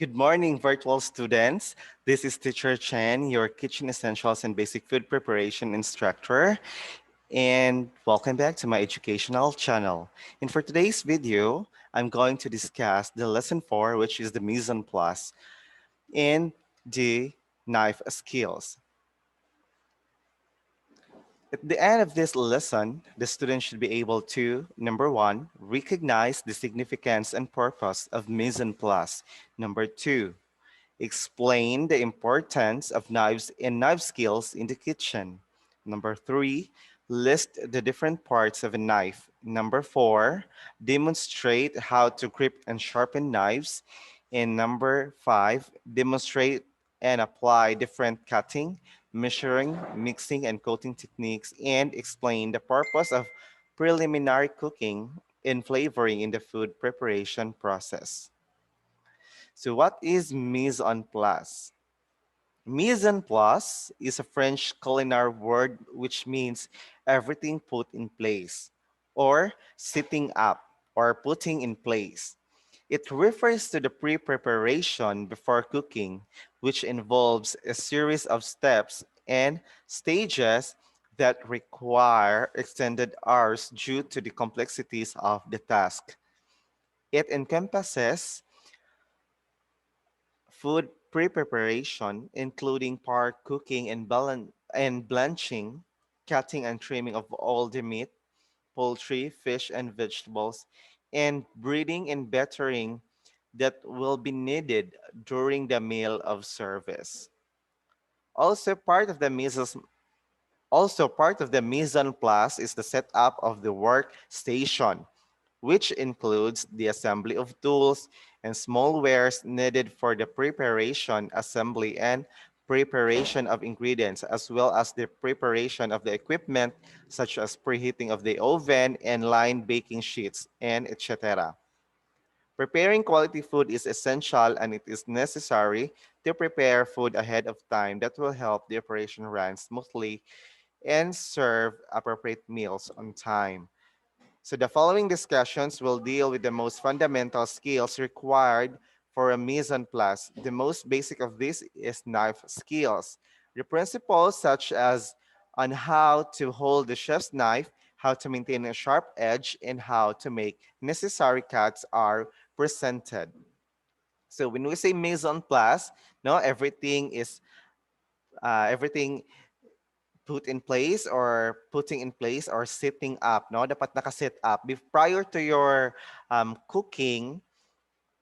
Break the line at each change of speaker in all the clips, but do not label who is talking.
Good morning, virtual students. This is Teacher Chen, your kitchen essentials and basic food preparation instructor, and welcome back to my educational channel. And for today's video, I'm going to discuss the lesson 4, which is the mise en place and the knife skills. At the end of this lesson, the student should be able to, number one, recognize the significance and purpose of mise en place. Number two, explain the importance of knives and knife skills in the kitchen. Number three, list the different parts of a knife. Number four, demonstrate how to grip and sharpen knives. And number five, demonstrate and apply different cutting, measuring, mixing, and coating techniques, and explain the purpose of preliminary cooking and flavoring in the food preparation process. So, what is mise en place? Mise en place is a French culinary word which means everything put in place, or sitting up, or putting in place. It refers to the pre preparation before cooking, which involves a series of steps and stages that require extended hours due to the complexities of the task. It encompasses food pre-preparation, including part cooking and blanching, cutting and trimming of all the meat, poultry, fish, and vegetables, and breeding and battering that will be needed during the meal of service. Also, part of the mise en place is the setup of the workstation, which includes the assembly of tools and small wares needed for the preparation, assembly, and preparation of ingredients, as well as the preparation of the equipment, such as preheating of the oven and line baking sheets, and etc. Preparing quality food is essential and it is necessary to prepare food ahead of time that will help the operation run smoothly and serve appropriate meals on time. So the following discussions will deal with the most fundamental skills required for a mise en place. The most basic of this is knife skills. The principles such as on how to hold the chef's knife, how to maintain a sharp edge, and how to make necessary cuts are presented. So when we say mise en place, no, everything put in place or putting in place or sitting up, no? Dapat naka-sit up. Prior to your cooking,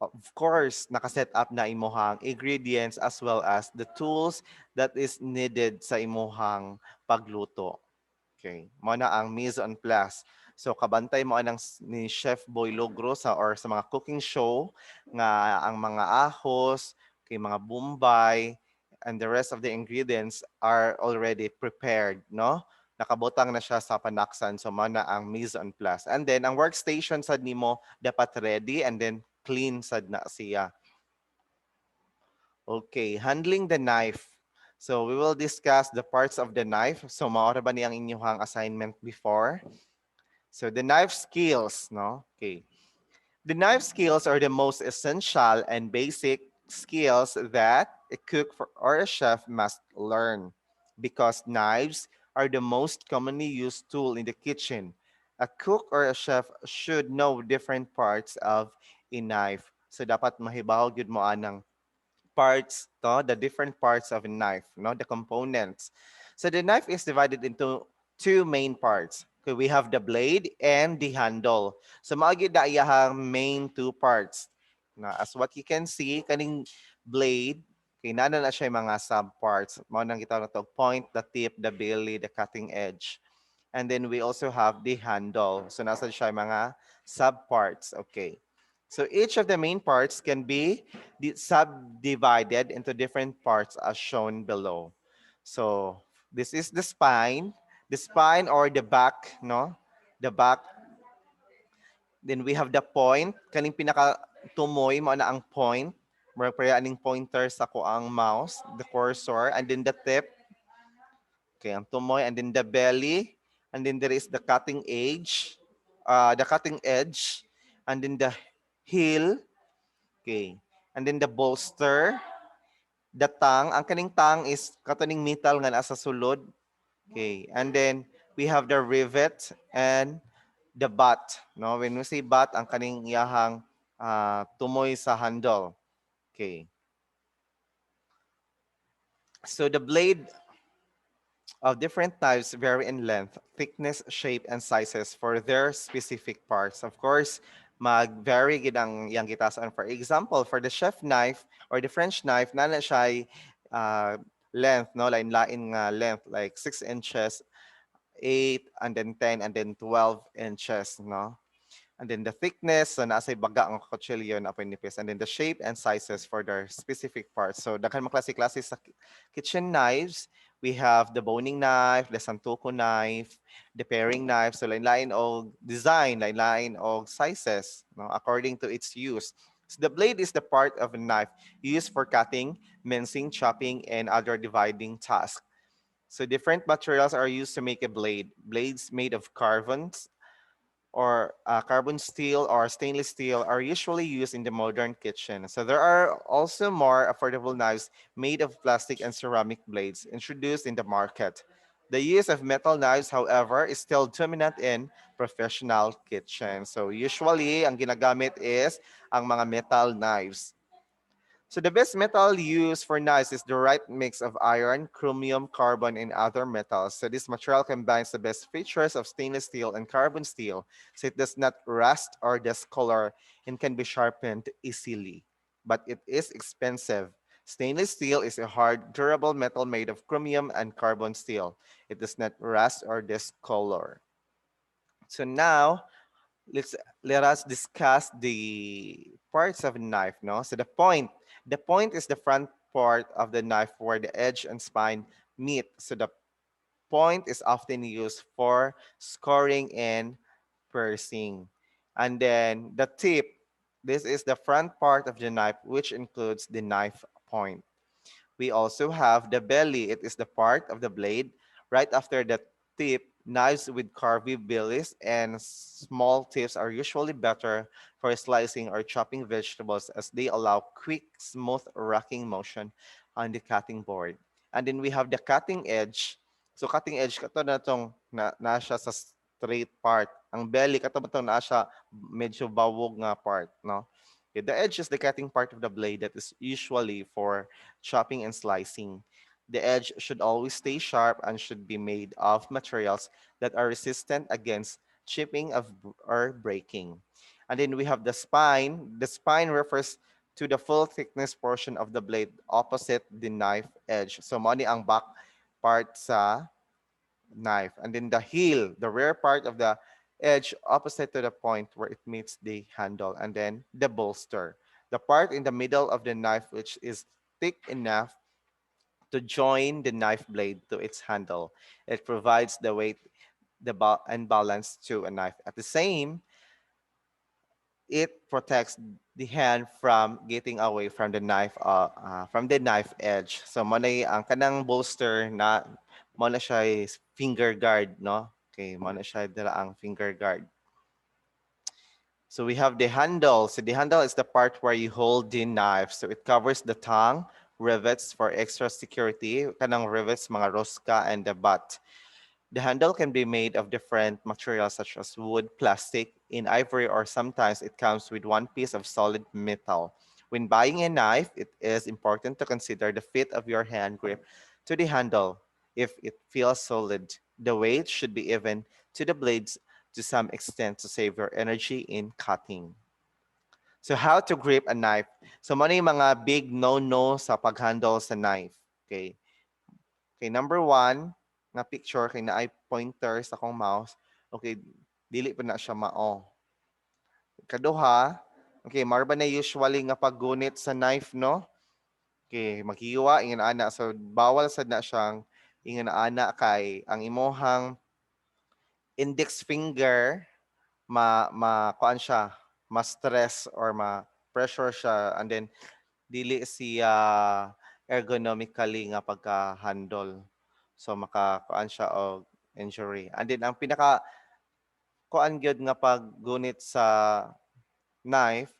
of course, naka-set up na imuhang ingredients as well as the tools that is needed sa imuhang pagluto. Okay, mo na ang mise en place. So kabantay mo anang ni Chef Boy Logro or sa mga cooking show nga ang mga ahos, kay mga bombay, and the rest of the ingredients are already prepared, no? Nakabutang na siya sa panaksan, so mo na ang mise en place. And then ang workstation sad nimo dapat ready and then clean sad na siya. Okay, handling the knife. So we will discuss the parts of the knife. So maora ba niyang inyong assignment before? So the knife skills, no? Okay. The knife skills are the most essential and basic skills that a cook or a chef must learn because knives are the most commonly used tool in the kitchen. A cook or a chef should know different parts of a knife. So dapat mahibaw gyud mo anang parts, no? The different parts of a knife, no? The components. So the knife is divided into two main parts. Okay, we have the blade and the handle. So maagi da iyahang main two parts. Na as what you can see, kaning blade, kay nana na siya yung mga sub-parts. Mao nang kita na to, point, the tip, the belly, the cutting edge. And then we also have the handle. So nasa siya yung mga sub-parts. Okay. So each of the main parts can be subdivided into different parts as shown below. So this is the spine or the back, no? The back. Then we have the point. Kaning pinaka tumoy mo na ang point. Murag pa aning pointer sa ko ang mouse, the cursor, and then the tip. Okay, ang tumoy, and then the belly, and then there is the cutting edge, and then the heel. Okay. And then the bolster, the tang, ang kaning tang is katuning metal nga nasa sulod. Okay, and then we have the rivet and the butt. No, when we say butt, ang kaning iyahang tumoy sa handle. Okay. So the blade of different knives vary in length, thickness, shape, and sizes for their specific parts. Of course, mag-vary gid ang iyang gitasan. For example, for the chef knife or the French knife, na siya length, no? Lain-lain nga length, like 6 inches, 8, and then 10, and then 12 inches, no? And then the thickness, so nasa baga ang kutsilyo na pinipis. And then the shape and sizes for their specific parts. So daghan mga klase-klase sa kitchen knives. We have the boning knife, the santoku knife, the paring knife. So lain-lain og design, lain-lain og sizes, no, according to its use. So the blade is the part of a knife used for cutting, mincing, chopping, and other dividing tasks. So different materials are used to make a blade. Blades made of carbons, or carbon steel or stainless steel are usually used in the modern kitchen. So there are also more affordable knives made of plastic and ceramic blades introduced in the market. The use of metal knives, however, is still dominant in professional kitchens. So usually, ang ginagamit is ang mga metal knives. So the best metal used for knives is the right mix of iron, chromium, carbon, and other metals. So this material combines the best features of stainless steel and carbon steel, so it does not rust or discolor and can be sharpened easily. But it is expensive. Stainless steel is a hard, durable metal made of chromium and carbon steel. It does not rust or discolor. So now, let's let us discuss the parts of a knife, no? So the point is the front part of the knife where the edge and spine meet. So the point is often used for scoring and piercing. And then the tip, this is the front part of the knife, which includes the knife point. We also have the belly. It is the part of the blade right after the tip. Knives with curvy bellies and small tips are usually better for slicing or chopping vegetables as they allow quick, smooth racking motion on the cutting board. And then we have the cutting edge. So cutting edge kato na tong na siya sa straight part. Ang belly kato ba tong na siya medyo bawog nga part, no? Okay, the edge is the cutting part of the blade that is usually for chopping and slicing. The edge should always stay sharp and should be made of materials that are resistant against chipping or breaking. And then we have the spine. The spine refers to the full thickness portion of the blade opposite the knife edge. So money ang back part sa knife. And then the heel, the rear part of the edge opposite to the point where it meets the handle. And then the bolster, the part in the middle of the knife which is thick enough to join the knife blade to its handle. It provides the weight and balance to a knife. At the same, it protects the hand from getting away from the knife edge. So mo na ang kanang bolster na mo na siya is finger guard, no? Okay, mo na siya dala ang finger guard. So we have the handle. So the handle is the part where you hold the knife. So it covers the tongue, rivets for extra security, kanang rivets, mga rosca, and the butt. The handle can be made of different materials such as wood, plastic, in ivory, or sometimes it comes with one piece of solid metal. When buying a knife, it is important to consider the fit of your hand grip to the handle. If it feels solid, the weight should be even to the blades to some extent to save your energy in cutting. So how to grip a knife? So mano yung mga big no-no sa pag-handle sa knife. Okay. Okay, number one, nga picture kay na ay pointer sa akong mouse. Okay, dili pa na siya mao. Kaduha, okay, marba na usually nga paggunit sa knife, no? Okay, maghiwa ingin ana, so bawal sad na siyang ingin ana kay ang imohang index finger kuan siya, ma-stress or ma-pressure siya, and then dili siya ergonomically nga pagka-handle. So makakuan siya og injury. And then ang pinaka kuan gyud nga paggunit sa knife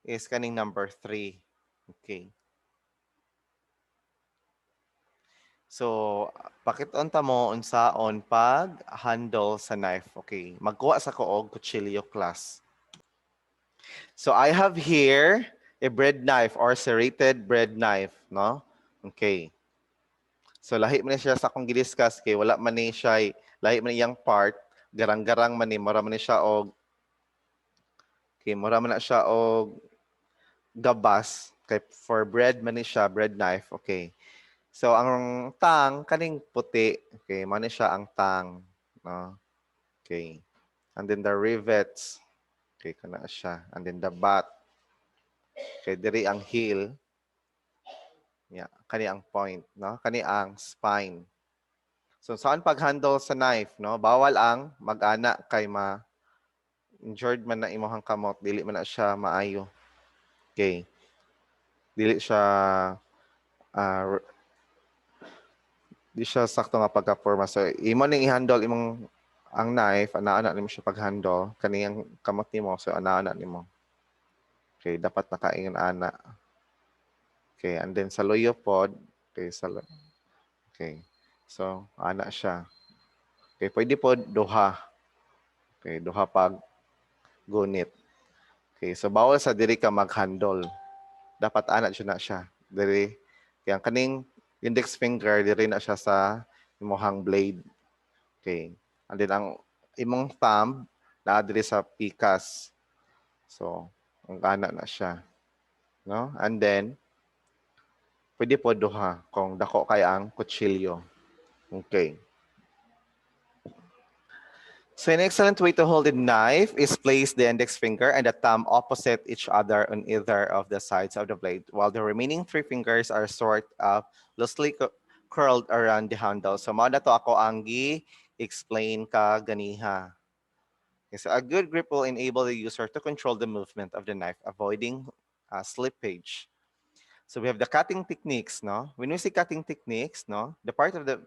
is kaning number 3. Okay. So, pakit-on ta mo unsaon pag handle sa knife. Okay. Magkuha sa ko og kutsilyo class. So, I have here a bread knife or serrated bread knife, no? Okay. So, lahi man ni siya sa akong gidiscuss kay wala man ni siya lahi man iyang part, garang-garang man ni mura man ni siya og okay, mura man na siya og gabas kay for bread man ni siya, bread knife. Okay. So ang tang kaning puti, okay, man ni siya ang tang, no? Okay. And then the rivets, okay, kana siya. And then the butt, okay, diri ang heel, yeah, kani ang point, no? Kani ang spine. So saan pag-handle sa knife, no? Bawal ang mag-ana kay injured man na imong kamot, dili man na siya maayo. Okay. Dili siya ah, di siya sakto nga pagka-forma. So, imo ning i-handle imong ang knife, ana-ana nimo siya pag-handle. Kaniyang kamot nimo, so ana-ana nimo. Okay, dapat nakaingon ana. Okay, and then sa loyo pod, okay, okay. So, ana siya. Okay, pwede pod duha. Okay, duha pag gunit. Okay, so bawal sa diri ka mag-handle. Dapat ana siya na siya. Diri, kaya kaning index finger, diri na siya sa imong blade. Okay. And then ang imong thumb na diri sa pikas. So, ang kana na siya, no? And then pwede po duha kung dako kay ang kutsilyo. Okay. So an excellent way to hold a knife is place the index finger and the thumb opposite each other on either of the sides of the blade, while the remaining three fingers are sort of loosely curled around the handle. So mao na to ako ang gi-explain ka ganiha. Okay, so a good grip will enable the user to control the movement of the knife, avoiding slippage. So we have the cutting techniques, no? When we say cutting techniques, no, the part of the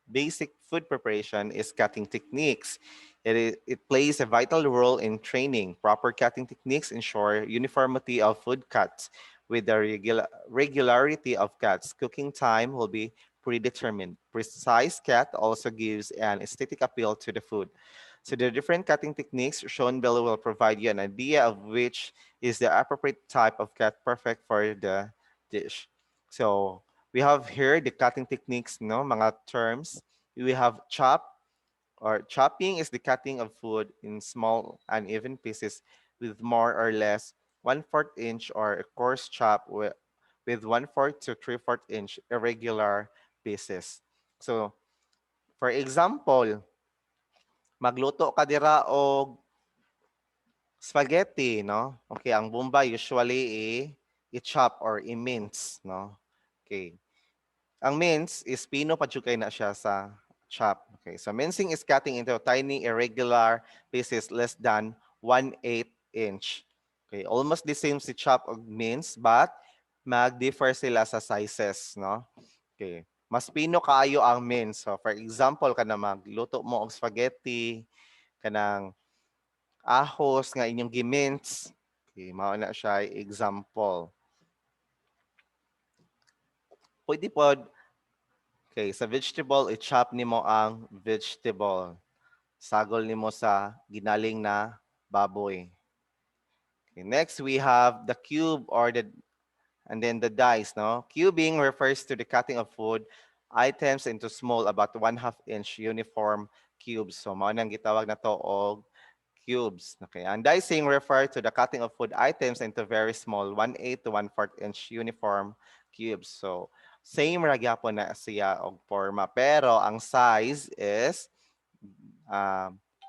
basic food preparation is cutting techniques. It plays a vital role in training. Proper cutting techniques ensure uniformity of food cuts with the regularity of cuts. Cooking time will be predetermined. Precise cut also gives an aesthetic appeal to the food. So the different cutting techniques shown below will provide you an idea of which is the appropriate type of cut perfect for the dish. So we have here the cutting techniques, no, mga terms. We have chop, or chopping is the cutting of food in small uneven pieces with more or less 1/4 inch, or a coarse chop with 1/4 to 3/4 inch irregular pieces. So for example, magluto ka dira og spaghetti, no? Okay, ang bumba usually i-chop or i-mince, no? Okay. Ang mince is pino pa kay na siya sa chop. Okay, so mincing is cutting into tiny irregular pieces less than 1/8 inch. Okay, almost the same si chop og mince but mag-differ sila sa sizes, no? Okay. Mas pino kaayo ang mince. So for example, kana magluto mo og spaghetti, kanang ahos nga inyong gimince. Okay, mao na siya example. Pwede pod, okay, sa vegetable, i-chop nimo ang vegetable. Sagol nimo sa ginaling na baboy. Okay, next, we have the cube or and then the dice, no? Cubing refers to the cutting of food items into small, about 1/2 inch uniform cubes. So, mao nang gitawag na to og cubes. Okay, and dicing refer to the cutting of food items into very small, 1/8 to 1/4 inch uniform cubes. So, same ra gyapon na siya og forma, pero ang size is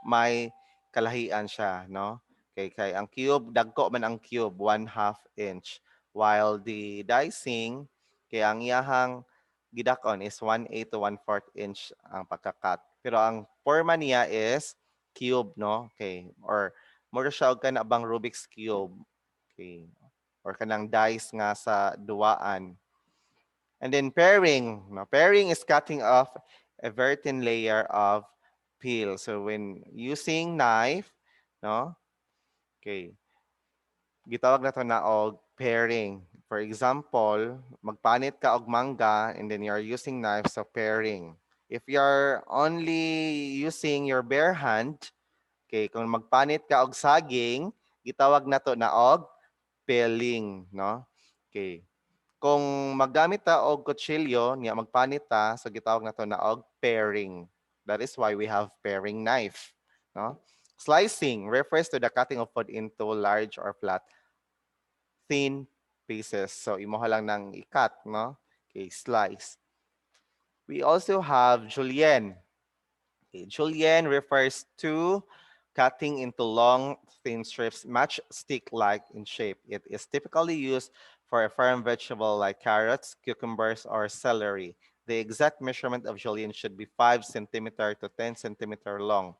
may kalahian siya, no? Kay ang cube, dagko man ang cube, 1/2 inch. While the dicing, kay ang iyahang gidakon is 1/8 to 1/4 inch ang pagkakat. Pero ang forma niya is cube, no? Okay. Or mura siya og kana bang Rubik's cube. Okay. Or kanang dice nga sa duwaan. And then pairing. No? Pairing is cutting off a very thin layer of peel. So when using knife, no? Okay. Gitawag na to na og pairing. For example, magpanit ka og mangga and then you're using knife so pairing. If you're only using your bare hand, okay, kung magpanit ka og saging, gitawag na to na og peeling, no? Okay. Kung maggamit ta og kutsilyo, niya magpanit ta, so gitawag na to na og pairing. That is why we have pairing knife, no? Slicing refers to the cutting of food into large or flat, thin pieces. So imo lang nang i-cut, no? Okay, slice. We also have julienne. Okay, julienne refers to cutting into long, thin strips, matchstick-like in shape. It is typically used for a firm vegetable like carrots, cucumbers, or celery. The exact measurement of julienne should be 5 centimeter to 10 centimeter long,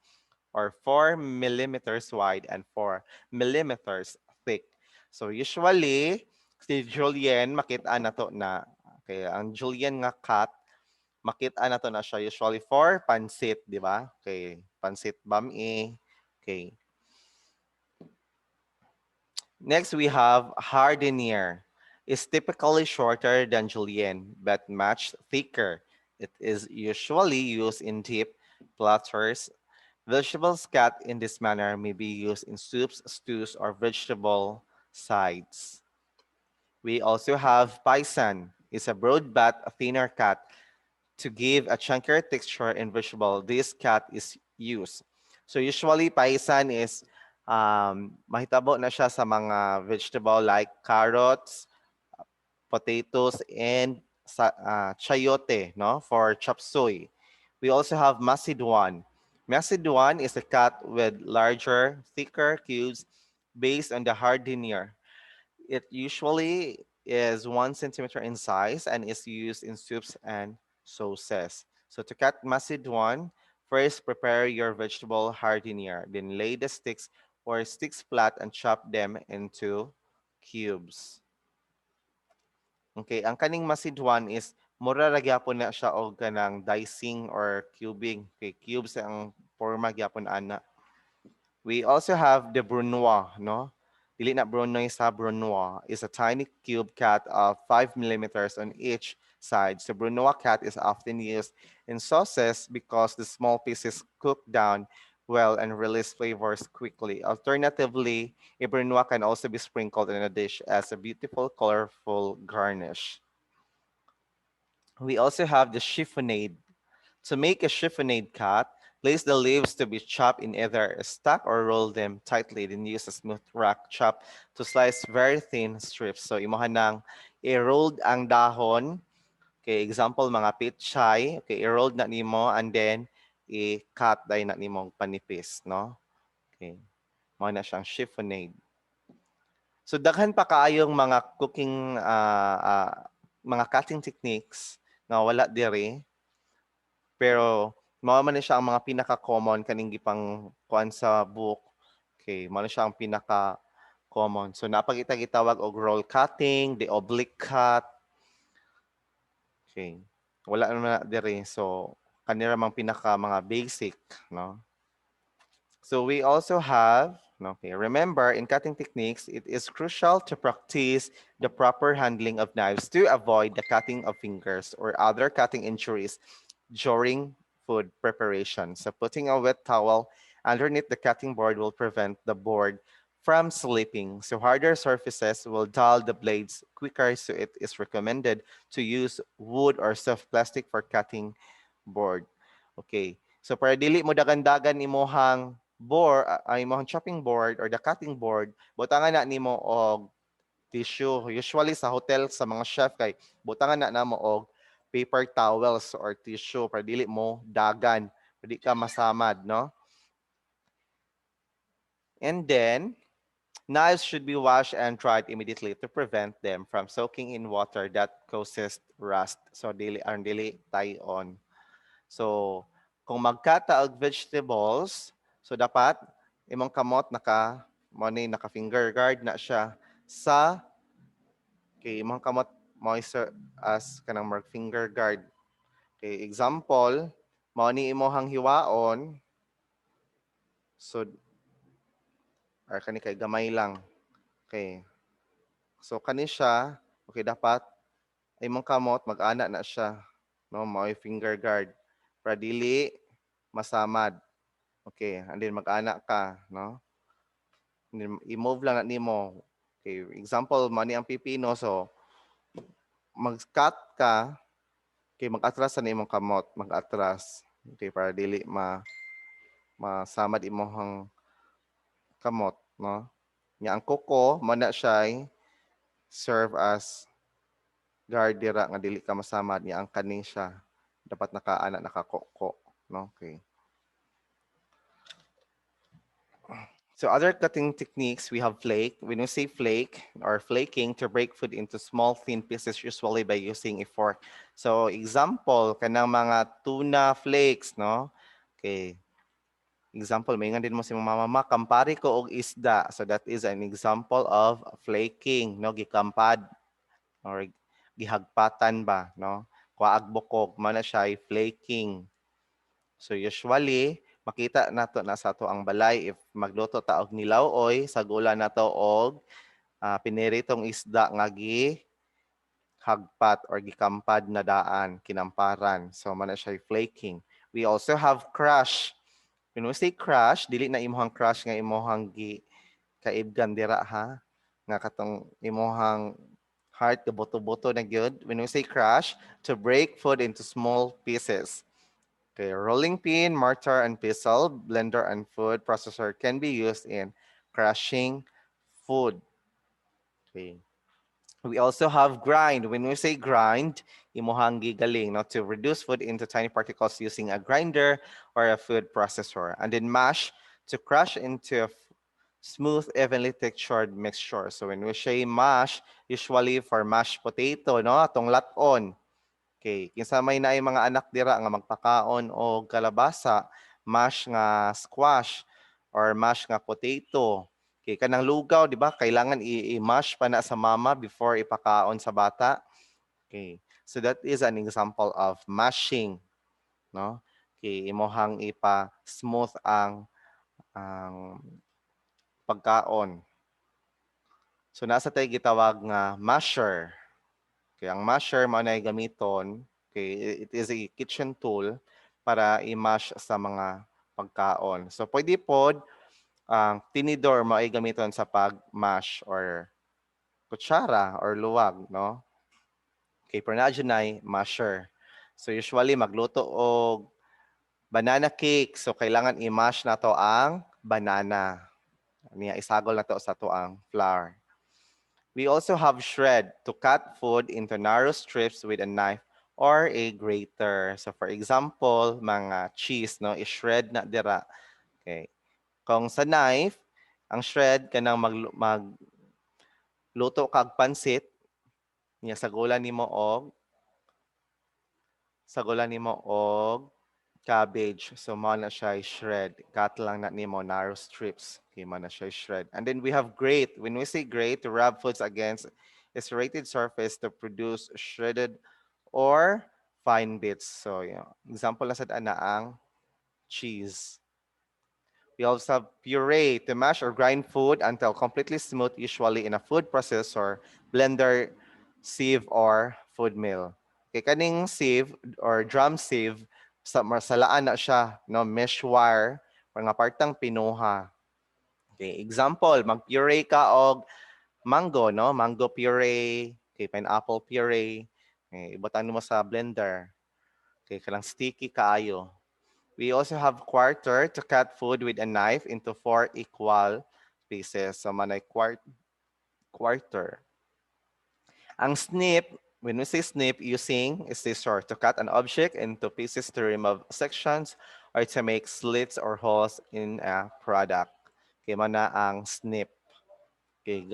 or 4 millimeters wide and 4 millimeters thick. So usually, si julienne, makita na to na. Okay, ang julienne nga cut, makita na to na siya usually for pansit, di ba? Okay, pansit bami. Okay. Next, we have Hardinier. It's typically shorter than julienne, but much thicker. It is usually used in deep platters. Vegetables cut in this manner may be used in soups, stews, or vegetable sides. We also have paisan. It's a broad but a thinner cut to give a chunkier texture in vegetable. This cut is used. So usually paisan is mahitabo na siya sa mga vegetable like carrots, potatoes, and chayote, no, for chop suey. We also have masidwan. Masidwan is a cut with larger, thicker cubes based on the hardinier. It usually is 1 centimeter in size and is used in soups and sauces. So to cut masidwan, first prepare your vegetable hardinier, then lay the sticks or sticks flat and chop them into cubes. Okay, ang kaning masidwan is mura ra gyapon na siya og kanang dicing or cubing. Okay, cubes ang forma gyapon ana. We also have the brunoise, no? Dili na brunoise sa brunoise is a tiny cube cut of 5 millimeters on each side. So brunoise cut is often used in sauces because the small pieces cook down well and release flavors quickly. Alternatively, a brunoise can also be sprinkled in a dish as a beautiful, colorful garnish. We also have the chiffonade. To make a chiffonade cut, place the leaves to be chopped in either a stack or roll them tightly. Then use a smooth rack chop to slice very thin strips. So imuha nang i-rolled ang dahon. Okay, example mga pitchay. Okay, i-rolled na nimo and then i-cut dahil na nimo panipis, no? Okay. Mo na siyang chiffonade. So daghan pa kaayong mga cooking mga cutting techniques na wala diri. Pero mao man ni siya ang mga pinaka-common kaning gipang kuan sa book. Okay, mao na siya ang pinaka-common. So napakita gitawag og roll cutting, the oblique cut. Okay. Wala naman na diri. So kanira mang pinaka mga basic, no? So we also have, okay, remember in cutting techniques, it is crucial to practice the proper handling of knives to avoid the cutting of fingers or other cutting injuries during food preparation. So putting a wet towel underneath the cutting board will prevent the board from slipping. So harder surfaces will dull the blades quicker, so it is recommended to use wood or soft plastic for cutting board. Okay. So para dili mo dagan-dagan imohang board, imohang chopping board or the cutting board, butangan na nimo og tissue. Usually sa hotel sa mga chef kay butangan na namo og paper towels or tissue para dili mo dagan, para di ka masamad, no? And then knives should be washed and dried immediately to prevent them from soaking in water that causes rust. So dili tayo-on. So kung magkata og vegetables, so dapat imong kamot naka finger guard na siya sa imong kamot moisture as kanang mark finger guard. Okay, example, mao ni imong hiwaon. So or kani kay gamay lang. Okay. So kani siya Okay, dapat imong kamot mag-ana na siya, no, mao'y finger guard para dili masamad. Okay, and then mag-ana ka, no? And then i-move lang na nimo. Okay, example, mani ang pipino, so mag-cut ka, okay, mag-atras sa imong kamot, mag-atras. Okay, para dili masamad imong kamot, no? Nya ang kuko, mana siya serve as guard dira nga dili ka masamad niya ang kaning siya dapat nakaana nakakoko, no? Okay. So other cutting techniques, we have flake. When we say flake or flaking, to break food into small thin pieces, usually by using a fork. So example, kanang mga tuna flakes, no? Okay. Example, may nga din mo si mama, kampari ko og isda. So that is an example of flaking, no? Gikampad or gihagpatan ba, no? Kuwaag bukog, mana siya ay flaking. So usually, makita nato na sa ato ang balay if magluto ta og nilaw-oy, sagula nato og piniritong isda nga hagpat or gikampad na daan, kinamparan. So mana siya flaking. We also have crush. When we say crush, dili na imuhang crush nga imuhang kaibgan dira ha. Nga katong imuhang heart gaboto-boto na gyud. When we say crush, to break food into small pieces. Okay, rolling pin, mortar and pestle, blender and food processor can be used in crushing food. Okay. We also have grind. When we say grind, imuhang gigaling, no, to reduce food into tiny particles using a grinder or a food processor. And then mash, to crush into a smooth, evenly textured mixture. So when we say mash, usually for mashed potato, no, atong laton. Okay, kinsa may naay mga anak dira nga magpakaon o kalabasa, mash nga squash or mash nga potato. Okay, kanang lugaw, di ba? Kailangan i-mash pa na sa mama before ipakaon sa bata. Okay, so that is an example of mashing, no? Okay, imohang ipa-smooth ang pagkaon. So nasa tayo gitawag nga masher. Okay, ang masher mo na gamiton, okay, it is a kitchen tool para i-mash sa mga pagkaon. So pwede pod ang tinidor mo ay gamiton sa pag-mash or kutsara or luwag, no? Okay, pero na masher. So usually magluto og banana cake. So kailangan i-mash na to ang banana. Niya isagol na to sa to ang flour. We also have shred to cut food into narrow strips with a knife or a grater. So for example, mga cheese, no, i-shred na dira. Okay. Kung sa knife, ang shred kanang magluto kag pansit, niya sagulan nimo og cabbage. So mo na siya shred. Cut lang na nimo narrow strips. Okay, mo na siya shred. And then we have grate. When we say grate, to rub foods against a serrated surface to produce shredded or fine bits. So, example na sa ana ang cheese. We also have puree to mash or grind food until completely smooth, usually in a food processor, blender, sieve, or food mill. Okay, kaning sieve or drum sieve, salaan na siya, no, mesh wire, mga partang pinuha. Okay, example, mag-puree ka og mango, no? Mango puree, okay, pineapple puree. Okay, ibutan mo sa blender. Okay, kalang sticky kaayo. We also have quarter to cut food with a knife into 4 equal pieces. So manay quarter. Ang snip, when we say snip, using a scissor to cut an object into pieces to remove sections or to make slits or holes in a product. Okay, mana ang snip. Okay,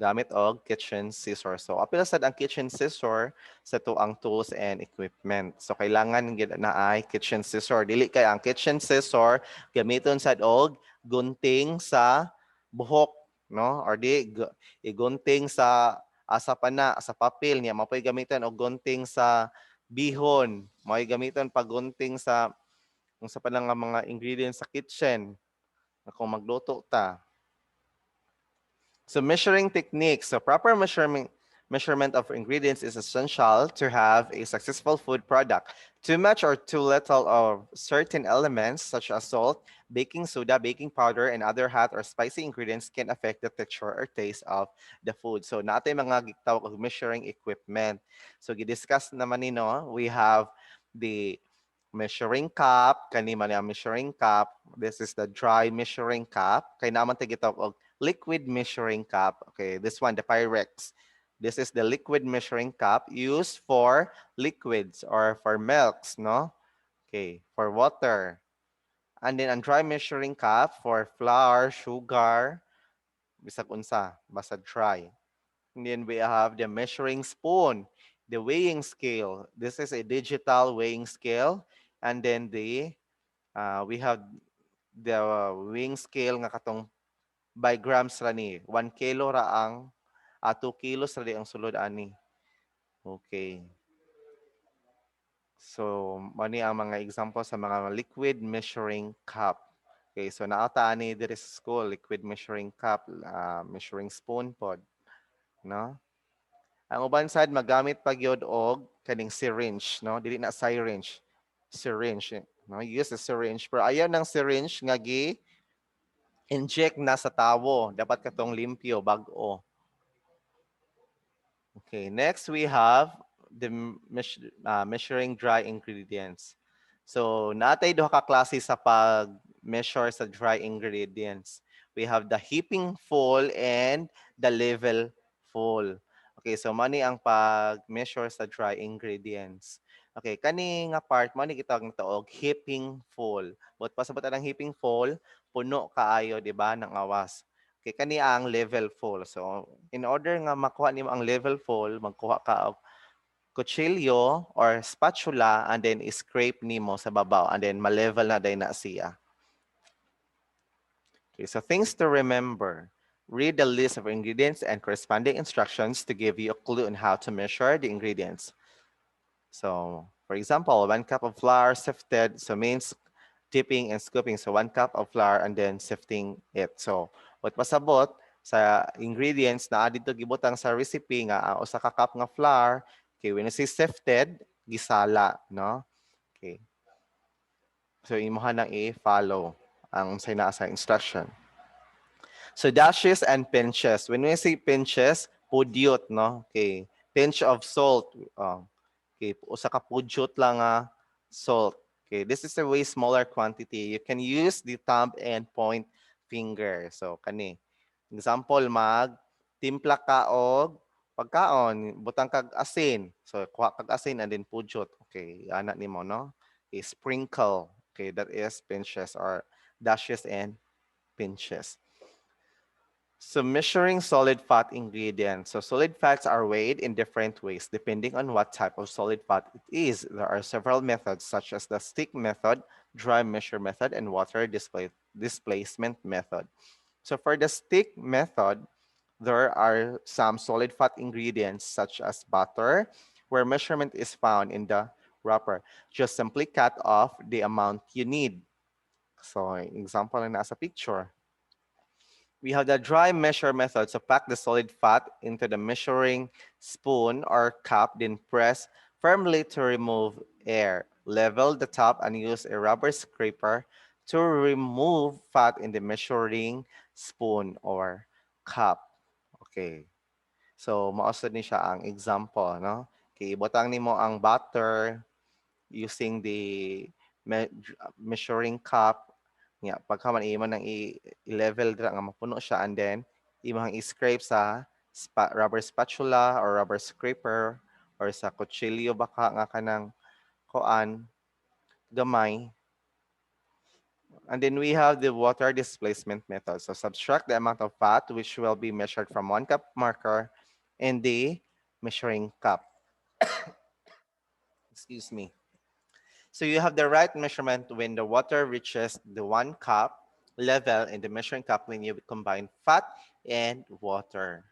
gamit og kitchen scissor. So apil sad ang kitchen scissor sa tuang tools and equipment. So kailangan gid na ay kitchen scissor. Dili kay ang kitchen scissor gamiton sad og gunting sa buhok, no? Or di igunting sa asa pa na sa papel niya mapoy gamiton og gunting sa bihon. Mao'y gamiton pag gunting sa kung sa pa nga mga ingredients sa kitchen na kung magluto ta. So measuring techniques. So proper Measurement of ingredients is essential to have a successful food product. Too much or too little of certain elements, such as salt, baking soda, baking powder, and other hot or spicy ingredients can affect the texture or taste of the food. So, natin mga gitawag og measuring equipment. So, gidiscuss naman nino, we have the measuring cup, kani man ang measuring cup. This is the dry measuring cup. Kay naman tagitawag og liquid measuring cup. Okay, this one, the Pyrex. This is the liquid measuring cup used for liquids or for milks, no? Okay, for water. And then a dry measuring cup for flour, sugar, bisag unsa, basta dry. And then we have the measuring spoon, the weighing scale. This is a digital weighing scale. And then we have the weighing scale nga katong by grams ra ni. 1 kilo ra ang 2 kilos ra di ang sulod ani. Okay. So, mani ang mga example sa mga liquid measuring cup. Okay, so naata ani diri sa school, liquid measuring cup, measuring spoon pod, no? Ang uban sad magamit pa gyud og kaning syringe, no? Dili na syringe, syringe, no? Use the syringe, pero ayaw ng syringe nga gi inject na sa tawo, dapat katong limpyo bag-o. Okay, next we have the measuring dry ingredients. So, natay duha ka klase sa pag-measure sa dry ingredients. We have the heaping full and the level full. Okay, so mani ang pag-measure sa dry ingredients. Okay, kani nga part mo ni kitawag na og heaping full. But pasabot ang heaping full, puno kaayo, di ba, ng awas. Okay, kani ang level full. So, in order nga makuha nimo ang level full, magkuha ka og kutsilyo or spatula and then scrape nimo sa babaw and then ma-level na day na siya. Okay, so things to remember. Read the list of ingredients and corresponding instructions to give you a clue on how to measure the ingredients. So, for example, 1 cup of flour sifted, so means dipping and scooping. So 1 cup of flour and then sifting it. So what pasabot sa ingredients na dito gibutang sa recipe nga ang usa ka cup nga flour, okay, when you say sifted, gisala, no? Okay. So imuha nang i-follow ang say naa sa instruction. So dashes and pinches. When we say pinches, pudyot, no? Okay. Pinch of salt. Okay, usa ka pudyot lang salt. Okay, this is a way smaller quantity. You can use the thumb and point finger. So kani. Example, timpla ka og pagkaon, butang kag asin. So kuha kag asin and then pudyot. Okay, ana nimo, no? Okay, sprinkle. Okay, that is pinches or dashes and pinches. So measuring solid fat ingredients. So solid fats are weighed in different ways depending on what type of solid fat it is. There are several methods such as the stick method, dry measure method, and water displacement method. So for the stick method, there are some solid fat ingredients such as butter, where measurement is found in the wrapper. Just simply cut off the amount you need. So example na nasa picture. We have the dry measure method. So pack the solid fat into the measuring spoon or cup, then press firmly to remove air. Level the top and use a rubber scraper to remove fat in the measuring spoon or cup. Okay. So mausad ni siya ang example, no? Okay, ibutang nimo ang butter using the measuring cup. Yeah, pagka man imo nang i-level dira nga mapuno siya and then imong i-scrape sa rubber spatula or rubber scraper or sa kutsilyo baka nga kanang kuan gamay. And then we have the water displacement method. So subtract the amount of fat which will be measured from 1 cup marker in the measuring cup. Excuse me. So you have the right measurement when the water reaches the 1 cup level in the measuring cup when you combine fat and water.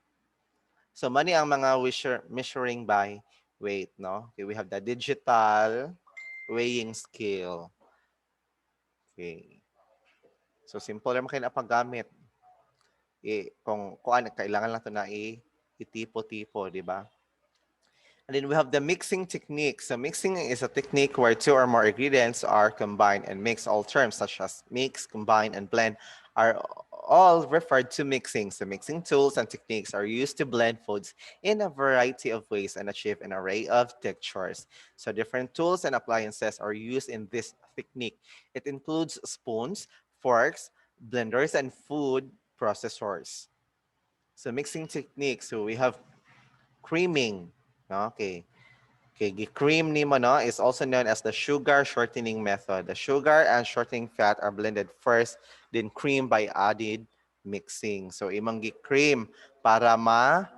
So many ang mga measuring by weight, no? Okay, we have the digital weighing scale. Okay. So simple lang kayo na paggamit. Kung kuan kailangan lang to na itipo-tipo, di ba? And then we have the mixing technique. So mixing is a technique where two or more ingredients are combined and mix. All terms such as mix, combine, and blend are all referred to mixing. So mixing tools and techniques are used to blend foods in a variety of ways and achieve an array of textures. So different tools and appliances are used in this technique. It includes spoons, forks, blenders, and food processors. So mixing techniques. So we have creaming. No? Okay. Okay, cream nimo no is also known as the sugar shortening method. The sugar and shortening fat are blended first, then cream by added mixing. So imong gi-cream para mas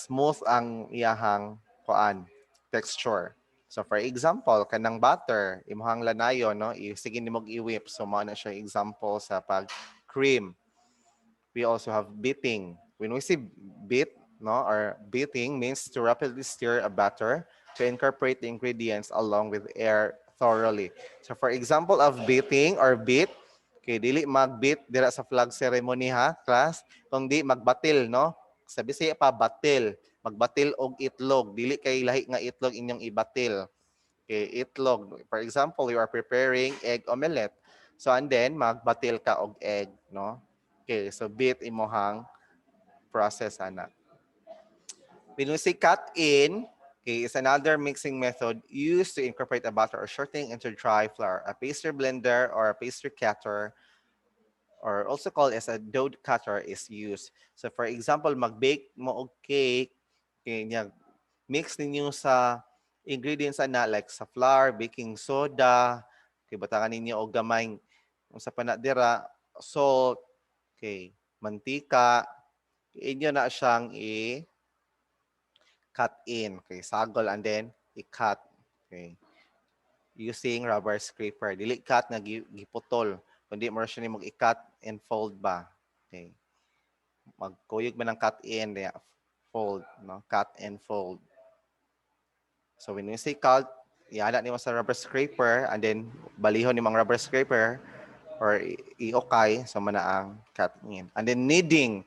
smooth ang iyahang kuan texture. So for example, kanang butter, imong lanayon no, sige nimo i-whip. So mao na siya example sa pag cream. We also have beating. When we say beat, no, or beating means to rapidly stir a batter to incorporate the ingredients along with air thoroughly. So for example of beating or beat, okay, dili mag-beat dira sa flag ceremony ha, class, kung di magbatil, no? Sabi siya pa batil, magbatil og itlog, dili kay lahi nga itlog inyong ibatil. Okay, itlog. For example, you are preparing egg omelette. So and then magbatil ka og egg, no? Okay, so beat imohang process ana. When we say cut in, okay, is another mixing method used to incorporate a batter or shortening into dry flour. A pastry blender or a pastry cutter, or also called as a dough cutter, is used. So for example, mag-bake mo og cake, okay, mix ninyo sa ingredients ana like sa flour, baking soda, okay, batangan ninyo og gamay sa panadira, salt, okay, mantika, inyo na siyang cut in, okay, sagol and then i-cut, okay, using rubber scraper. Dili cut nga giputol, kundi mo siya ni mag-i-cut and fold ba, okay. Magkuyog man ng cut in, fold, no, cut and fold. So when we say cut, iada ni mo sa rubber scraper and then balihon ni mga rubber scraper or i-okay, so mana ang cut in. And then kneading.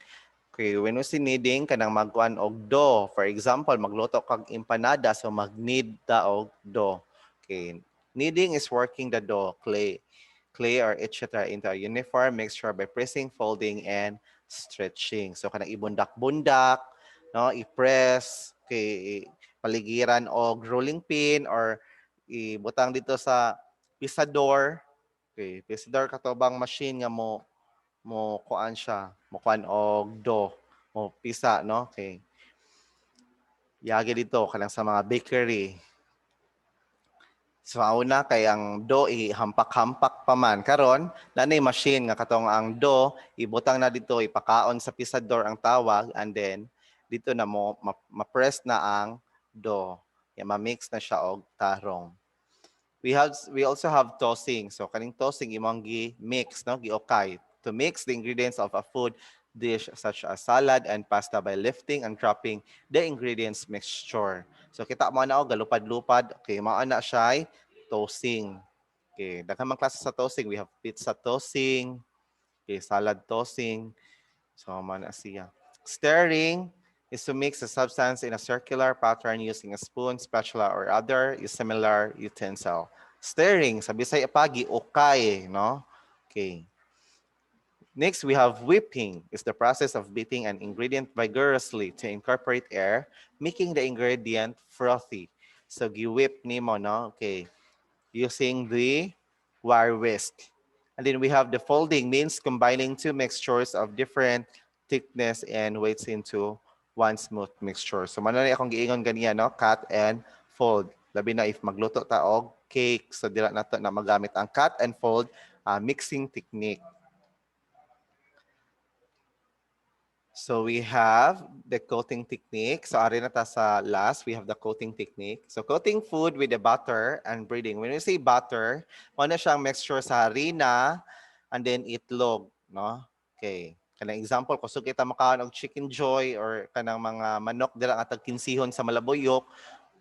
Okay, when we say kneading, kanang magkuan og dough. For example, magluto kag empanada, so mag-knead ta og dough. Okay, kneading is working the dough, clay or etc. into a uniform mixture by pressing, folding, and stretching. So kanang ibundak-bundak, no, i-press, okay, paligiran og rolling pin or ibutang dito sa pisador. Okay, pisador katubang machine nga mo kuan siya, mo kuan og dough, mo pisa, no? Okay. Yagi dito kanang sa mga bakery. So una kay ang dough ihampak-hampak pa man karon nanay machine nga katong ang dough ibutang na dito ipakaon sa pisador ang tawag and then dito na mo ma-press na ang dough. Ya ma-mix na siya og tarong. We also have tossing. So kaning tossing imong gi-mix, no, gi-okay to mix the ingredients of a food dish such as salad and pasta by lifting and dropping the ingredients mixture. So kita mo na og galupad-lupad. Okay, mao na siya tossing. Okay, daghan man klase sa tossing. We have pizza tossing, okay, salad tossing. So man na siya. Stirring is to mix a substance in a circular pattern using a spoon, spatula, or other similar utensil. Stirring, sa Bisaya pagi, okay, no? Okay. Next, we have whipping. It's the process of beating an ingredient vigorously to incorporate air, making the ingredient frothy. So, gi-whip nimo, no? Okay. Using the wire whisk. And then we have the folding, means combining two mixtures of different thickness and weights into one smooth mixture. So, mananay akong giingon ganiya, no? Cut and fold. Labi na if magluto ta og cake, so dila nato na magamit ang cut and fold mixing technique. So we have the coating technique. So ari na ta sa last, we have the coating technique. So coating food with the butter and breading. When we say butter, ano siyang mixture sa harina and then itlog, no? Okay. Kanang example, kusog kita makaon og chicken joy or kanang mga manok dira nga tag kinsihon sa Malabuyok.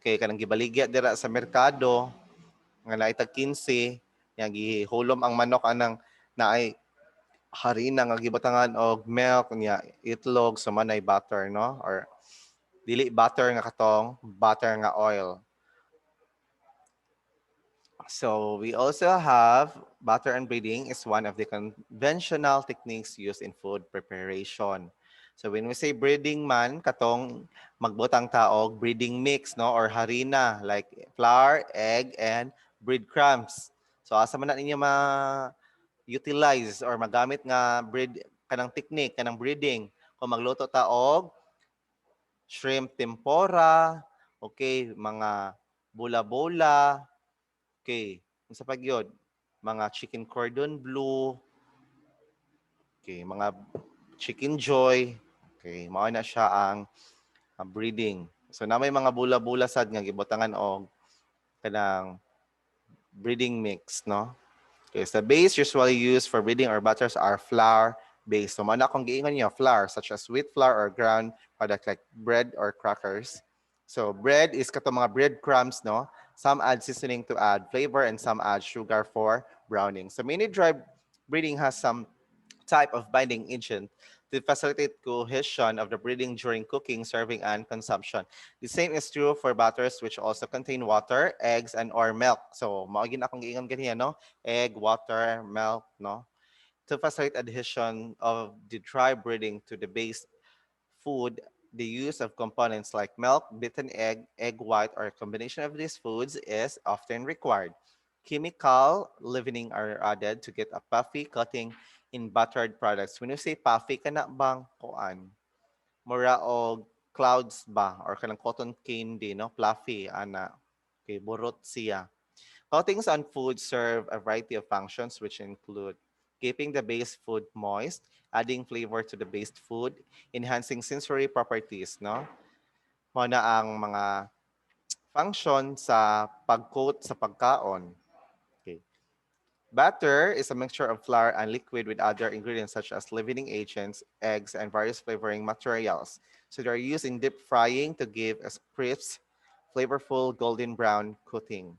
Okay, kanang gibaligya dira sa merkado nga naay tag 15, nga gihulom ang manok anang naay harina nga gibutangan og milk niya itlog so manay butter no or dili butter nga katong butter nga oil. So we also have butter and breeding is one of the conventional techniques used in food preparation. So when we say breeding man, katong magbutang taog breeding mix no or harina like flour, egg and breadcrumbs. So asa man na ninyo utilize or magamit nga breed kanang technique kanang breeding kung magluto taog shrimp tempura, okay, mga bola-bola, okay. Unsa pa gyud? Mga chicken cordon bleu, okay, mga chicken joy, okay, mao na siya ang breeding. So na may mga bula-bula sad nga gibutangan og kanang breeding mix, no? Okay, so the base usually used for breeding or butters are flour based. So mana kung giingon niyo flour such as wheat flour or ground product like bread or crackers. So bread is kato mga breadcrumbs, no? Some add seasoning to add flavor and some add sugar for browning. So many dry breeding has some type of binding agent to facilitate cohesion of the breeding during cooking, serving, and consumption. The same is true for butters which also contain water, eggs, and or milk. So, maugin akong giingon ganyan, no? Egg, water, milk, no? To facilitate adhesion of the dry breeding to the base food, the use of components like milk, beaten egg, egg white, or a combination of these foods is often required. Chemical leavening are added to get a puffy coating in buttered products. When you say puffy, kana bang kuan? Mura o clouds ba? Or kanang cotton candy, no? Fluffy, ana. Okay, burot siya. Coatings on food serve a variety of functions, which include keeping the base food moist, adding flavor to the base food, enhancing sensory properties, no? Mao na ang mga function sa pag-coat sa pagkaon. Okay. Batter is a mixture of flour and liquid with other ingredients such as leavening agents, eggs, and various flavoring materials. So they are used in deep frying to give a crisp, flavorful golden brown coating.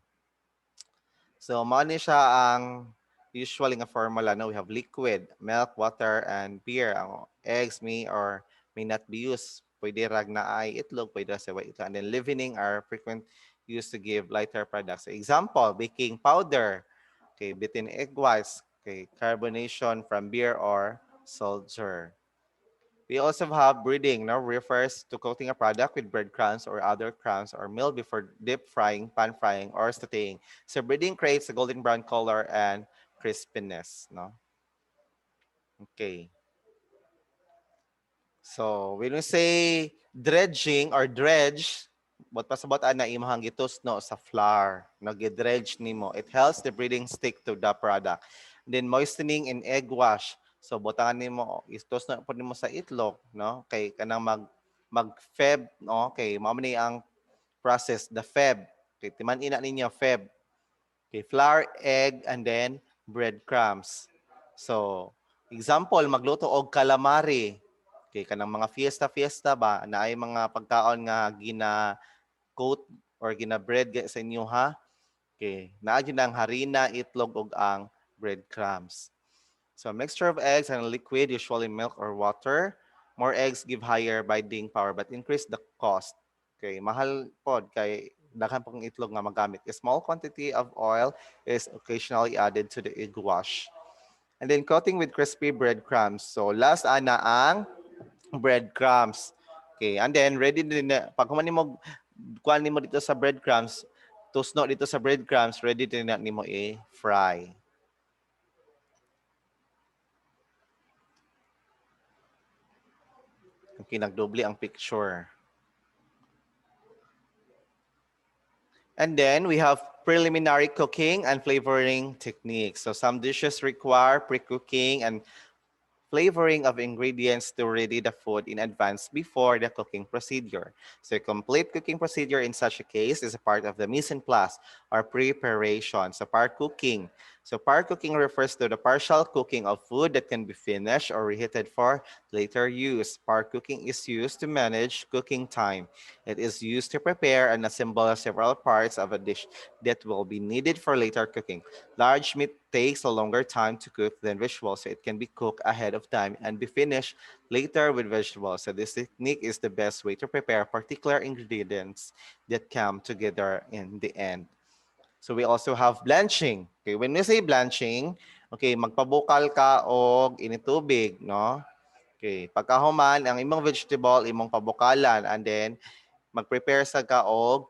So, mao ni siya ang usually nga formula. No? We have liquid, milk, water, and beer. Ang eggs may not be used. Pwede rag na ay itlog, pwede sa itlog. And then leavening are frequent used to give lighter products. Example, baking powder, okay, beaten egg whites, okay, carbonation from beer or seltzer. We also have breading, no, refers to coating a product with breadcrumbs or other crumbs or meal before deep frying, pan frying, or sauteing. So breading creates a golden brown color and crispiness, no? Okay. So when we say dredging or dredge, what pasabot ana imong gitos no sa flour, nag-dredge nimo. It helps the breading stick to the product. Then moistening in egg wash. So butangan nimo istos na pud nimo sa itlog, no? Kay kanang mag-feb, no? Kay mao man ni ang process, the feb. Kay timan ina ninyo feb. Okay, flour, egg, and then breadcrumbs. So, example, magluto og calamari. Okay, kanang mga fiesta-fiesta ba, na ay mga pagkaon nga gina-coat or gina-bread sa inyo ha. Okay, naa gyud ang harina, itlog, ug ang breadcrumbs. So, a mixture of eggs and liquid, usually milk or water. More eggs give higher binding power but increase the cost. Okay, mahal pod kay daghan pong itlog nga magamit. A small quantity of oil is occasionally added to the egg wash. And then coating with crispy breadcrumbs. So last ana ang breadcrumbs. Okay, and then ready din na pag human nimo kuan nimo dito sa breadcrumbs, tusno dito sa breadcrumbs, ready din na nimo i-fry. Okay, nagdoble ang picture. And then we have preliminary cooking and flavoring techniques. So some dishes require pre-cooking and flavoring of ingredients to ready the food in advance before the cooking procedure. So a complete cooking procedure in such a case is a part of the mise en place or preparation. So part cooking. So par cooking refers to the partial cooking of food that can be finished or reheated for later use. Par cooking is used to manage cooking time. It is used to prepare and assemble several parts of a dish that will be needed for later cooking. Large meat takes a longer time to cook than vegetables, so it can be cooked ahead of time and be finished later with vegetables. So this technique is the best way to prepare particular ingredients that come together in the end. So we also have blanching. Okay, when we say blanching, okay, magpabukal ka og initubig, no? Okay, pagkahuman ang imong vegetable imong pabukalan and then mag-prepare sa ka og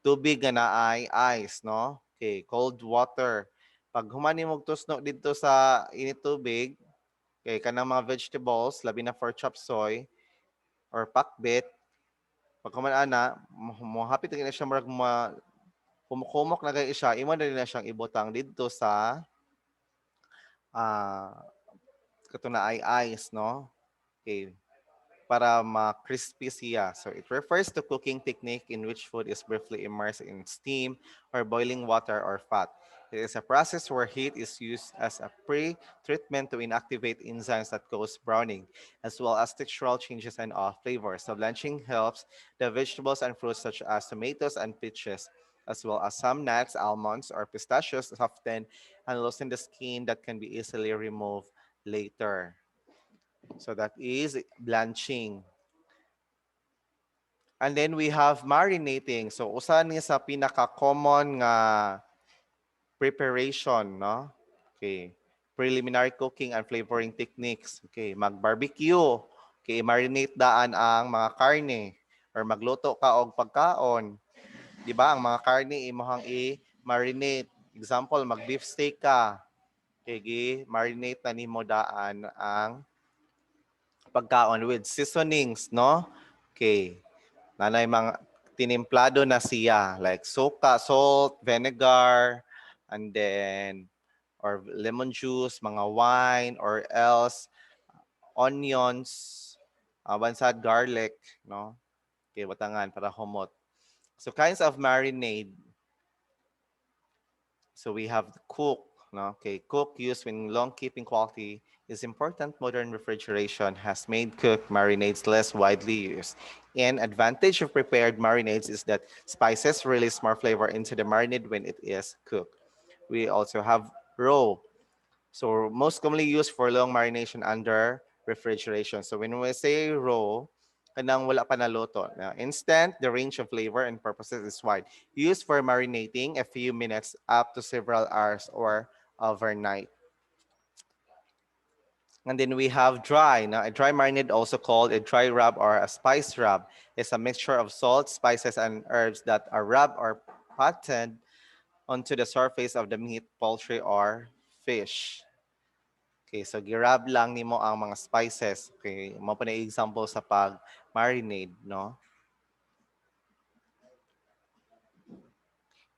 tubig nga naay ice, no? Okay, cold water. Pag human nimo tusno dito sa init tubig, okay, kanang mga vegetables, labi na for chop soy or pakbet, pag human ana, mo hapit na siya murag kumukumok na kayo siya, imo na rin na siyang ibutang dito sa ah kato na ay ice, no? Okay, para ma-crispy siya. So it refers to cooking technique in which food is briefly immersed in steam or boiling water or fat. It is a process where heat is used as a pre-treatment to inactivate enzymes that cause browning, as well as textural changes and off flavors. So blanching helps the vegetables and fruits such as tomatoes and peaches, as well as some nuts, almonds, or pistachios soften and loosen the skin that can be easily removed later. So that is blanching. And then we have marinating. So usa ni sa pinaka-common nga preparation, no? Okay. Preliminary cooking and flavoring techniques. Okay, mag-barbecue. Okay, marinate daan ang mga karne or magluto ka og pagkaon. 'Di ba? Ang mga karne imong i-marinate. Example, mag-beef steak ka. Okay, marinate na nimo daan ang pagkaon with seasonings, no? Okay. Nanay mga tinimplado na siya like suka, salt, vinegar, and then or lemon juice, mga wine, or else onions, bansad garlic, no? Okay, watangan para humot. So kinds of marinade. So we have the cook, no? Okay, cook used when long keeping quality is important. Modern refrigeration has made cooked marinades less widely used. An advantage of prepared marinades is that spices release more flavor into the marinade when it is cooked. We also have raw. So most commonly used for long marination under refrigeration. So when we say raw, kanang wala pa naluto. Now, instant, the range of flavor and purposes is wide. Used for marinating a few minutes up to several hours or overnight. And then we have dry. Now, a dry marinade, also called a dry rub or a spice rub, is a mixture of salt, spices, and herbs that are rubbed or patted onto the surface of the meat, poultry, or fish. Okay, so girab lang nimo ang mga spices. Okay, mo pa na example sa pag-marinade, no?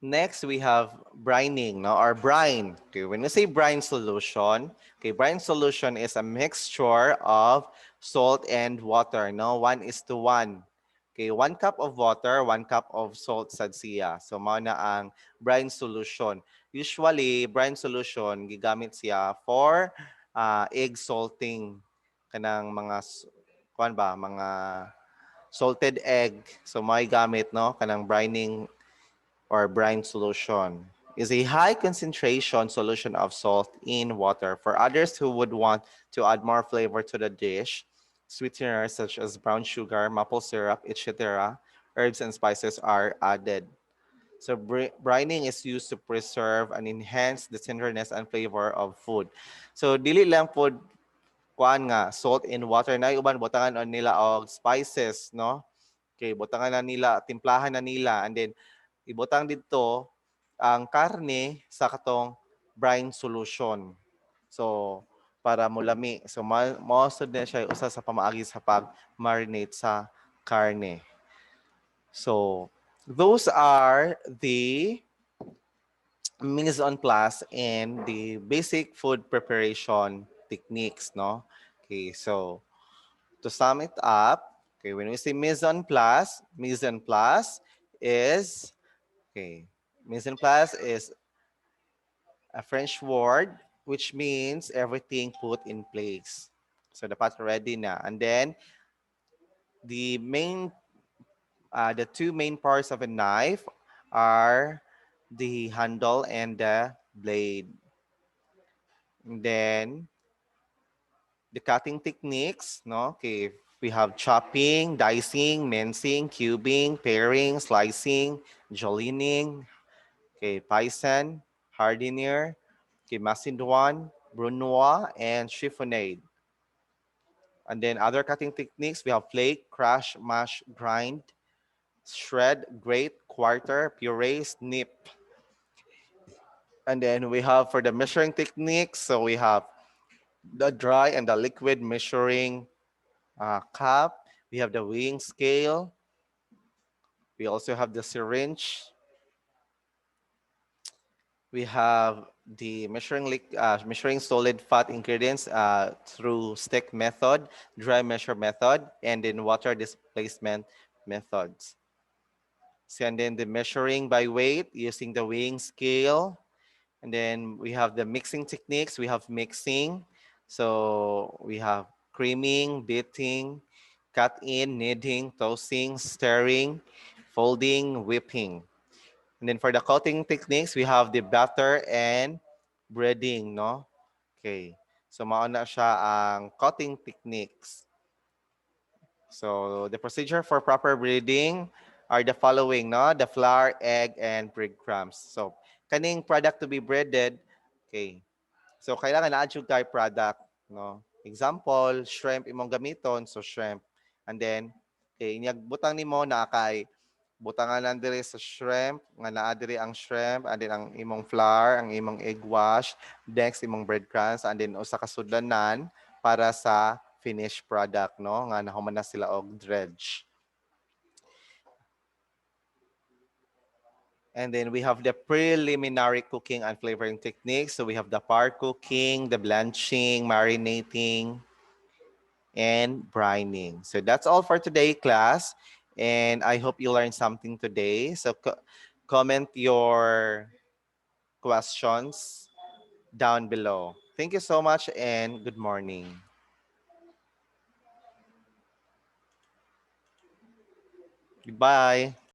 Next, we have brining, no? Or brine. Okay, when we say brine solution, okay, brine solution is a mixture of salt and water, no? 1:1. Okay, 1 cup of water, 1 cup of salt sa siya. So, mao na ang brine solution. Usually, brine solution, gigamit siya for egg salting. Kanang mga, kuan ba, mga salted egg. So, may gamit, no? Kanang brining or brine solution is a high concentration solution of salt in water. For others who would want to add more flavor to the dish, sweeteners such as brown sugar, maple syrup, etc., herbs and spices are added. So brining is used to preserve and enhance the tenderness and flavor of food. So dili lang food kuan nga salt in water na uban botangan on nila og spices, no? Okay, botangan na nila, timplahan na nila and then ibutang dito ang karne sa katong brine solution. So, para mulami. So, mausod na siya usa sa pamaagi sa pag-marinate sa karne. So, those are the mise en place and the basic food preparation techniques, no? Okay, so to sum it up, okay, when we say mise en place is okay, mise en place is a French word which means everything put in place. So dapat ready na. And then the two main parts of a knife are the handle and the blade. And then the cutting techniques, no? Okay, we have chopping, dicing, mincing, cubing, paring, slicing, julienning, okay, pison, hardineer, okay, macédoine, brunoise, and chiffonade. And then other cutting techniques, we have flake, crush, mash, grind, shred, grate, quarter, puree, snip. And then we have for the measuring techniques, so we have the dry and the liquid measuring cup. We have the weighing scale. We also have the syringe. We have the measuring solid fat ingredients through stick method, dry measure method, and then water displacement methods. So, and then the measuring by weight using the weighing scale. And then we have the mixing techniques. We have mixing. So we have creaming, beating, cut in, kneading, toasting, stirring, folding, whipping. And then for the coating techniques, we have the batter and breading, no? Okay. So mauna siya ang coating techniques. So the procedure for proper breeding are the following, no? The flour, egg, and breadcrumbs. So kaning product to be breaded, okay. So kailangan na-adjust kay product, no? Example, shrimp imong gamiton, so shrimp. And then, okay, inyag butang nimo na kay butangan lang diri sa shrimp, nga naa diri ang shrimp, and then ang imong flour, ang imong egg wash, next imong breadcrumbs, and then usa ka sudlanan para sa finished product, no? Nga nahuman na sila og dredge. And then we have the preliminary cooking and flavoring techniques. So we have the par cooking, the blanching, marinating, and brining. So that's all for today, class. And I hope you learned something today. So comment your questions down below. Thank you so much and good morning. Goodbye.